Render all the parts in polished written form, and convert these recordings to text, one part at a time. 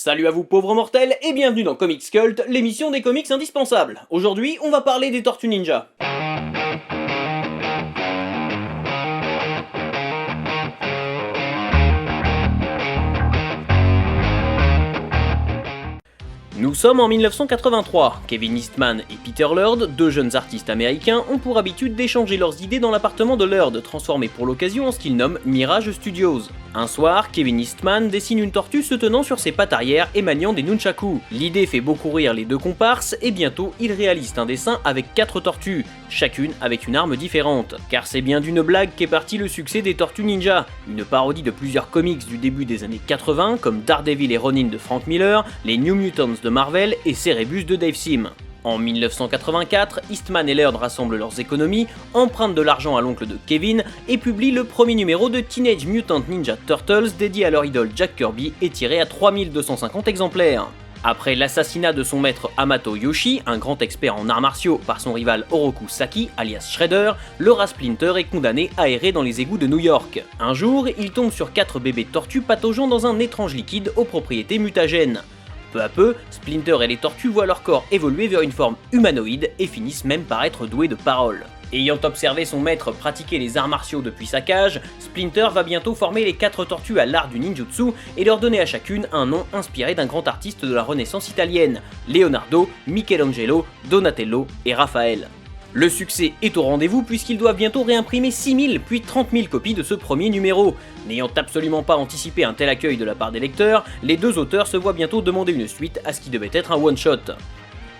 Salut à vous pauvres mortels et bienvenue dans Comics Cult, l'émission des comics indispensables. Aujourd'hui, on va parler des Tortues Ninja. Nous sommes en 1983. Kevin Eastman et Peter Laird, deux jeunes artistes américains, ont pour habitude d'échanger leurs idées dans l'appartement de Laird, transformé pour l'occasion en ce qu'ils nomment Mirage Studios. Un soir, Kevin Eastman dessine une tortue se tenant sur ses pattes arrière et maniant des nunchakus. L'idée fait beaucoup rire les deux comparses et bientôt ils réalisent un dessin avec 4 tortues, chacune avec une arme différente. Car c'est bien d'une blague qu'est parti le succès des Tortues Ninja, une parodie de plusieurs comics du début des années 80 comme Daredevil et Ronin de Frank Miller, les New Mutants de Marvel et Cerebus de Dave Sim. En 1984, Eastman et Laird rassemblent leurs économies, empruntent de l'argent à l'oncle de Kevin et publient le premier numéro de Teenage Mutant Ninja Turtles dédié à leur idole Jack Kirby et tiré à 3250 exemplaires. Après l'assassinat de son maître Hamato Yoshi, un grand expert en arts martiaux, par son rival Oroku Saki, alias Shredder, le rat Splinter est condamné à errer dans les égouts de New York. Un jour, il tombe sur 4 bébés tortues pataugeant dans un étrange liquide aux propriétés mutagènes. Peu à peu, Splinter et les tortues voient leur corps évoluer vers une forme humanoïde et finissent même par être doués de parole. Ayant observé son maître pratiquer les arts martiaux depuis sa cage, Splinter va bientôt former les 4 tortues à l'art du ninjutsu et leur donner à chacune un nom inspiré d'un grand artiste de la Renaissance italienne, Leonardo, Michelangelo, Donatello et Raphaël. Le succès est au rendez-vous puisqu'ils doivent bientôt réimprimer 6000 puis 30 000 copies de ce premier numéro. N'ayant absolument pas anticipé un tel accueil de la part des lecteurs, les deux auteurs se voient bientôt demander une suite à ce qui devait être un one-shot.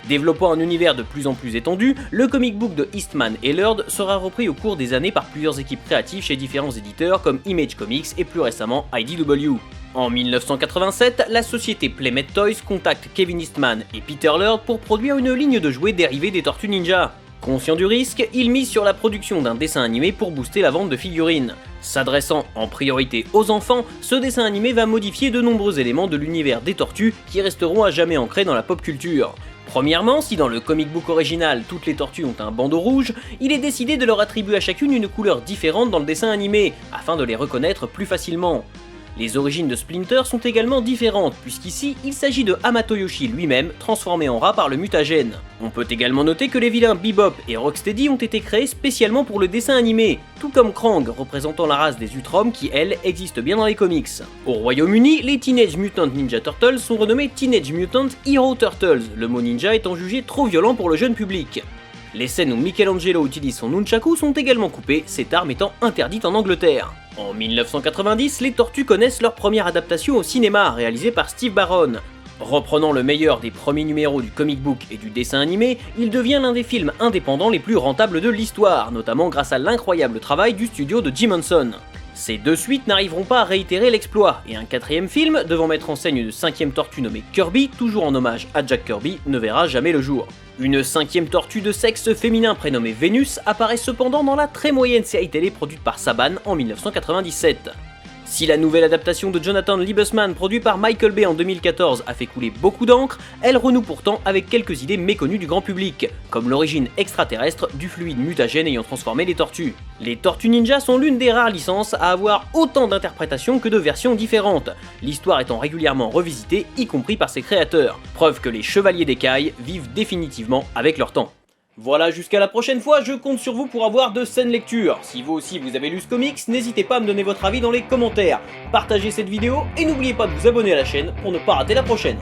Développant un univers de plus en plus étendu, le comic book de Eastman et Laird sera repris au cours des années par plusieurs équipes créatives chez différents éditeurs comme Image Comics et plus récemment IDW. En 1987, la société Playmate Toys contacte Kevin Eastman et Peter Laird pour produire une ligne de jouets dérivée des Tortues Ninja. Conscient du risque, il mise sur la production d'un dessin animé pour booster la vente de figurines. S'adressant en priorité aux enfants, ce dessin animé va modifier de nombreux éléments de l'univers des tortues qui resteront à jamais ancrés dans la pop culture. Premièrement, si dans le comic book original toutes les tortues ont un bandeau rouge, il est décidé de leur attribuer à chacune une couleur différente dans le dessin animé, afin de les reconnaître plus facilement. Les origines de Splinter sont également différentes, puisqu'ici il s'agit de Hamato Yoshi lui-même, transformé en rat par le mutagène. On peut également noter que les vilains Bebop et Rocksteady ont été créés spécialement pour le dessin animé, tout comme Krang, représentant la race des Utroms qui, elle, existe bien dans les comics. Au Royaume-Uni, les Teenage Mutant Ninja Turtles sont renommés Teenage Mutant Hero Turtles, le mot ninja étant jugé trop violent pour le jeune public. Les scènes où Michelangelo utilise son nunchaku sont également coupées, cette arme étant interdite en Angleterre. En 1990, les Tortues connaissent leur première adaptation au cinéma, réalisée par Steve Barron. Reprenant le meilleur des premiers numéros du comic book et du dessin animé, il devient l'un des films indépendants les plus rentables de l'histoire, notamment grâce à l'incroyable travail du studio de Jim Henson. Ces deux suites n'arriveront pas à réitérer l'exploit, et un 4e film, devant mettre en scène une 5e tortue nommée Kirby, toujours en hommage à Jack Kirby, ne verra jamais le jour. Une 5e tortue de sexe féminin prénommée Vénus apparaît cependant dans la très moyenne série télé produite par Saban en 1997. Si la nouvelle adaptation de Jonathan Liebesman produite par Michael Bay en 2014 a fait couler beaucoup d'encre, elle renoue pourtant avec quelques idées méconnues du grand public, comme l'origine extraterrestre du fluide mutagène ayant transformé les tortues. Les Tortues Ninja sont l'une des rares licences à avoir autant d'interprétations que de versions différentes, l'histoire étant régulièrement revisitée, y compris par ses créateurs, preuve que les Chevaliers d'Écaille vivent définitivement avec leur temps. Voilà, jusqu'à la prochaine fois, je compte sur vous pour avoir de saines lectures. Si vous aussi vous avez lu ce comics, n'hésitez pas à me donner votre avis dans les commentaires. Partagez cette vidéo et n'oubliez pas de vous abonner à la chaîne pour ne pas rater la prochaine.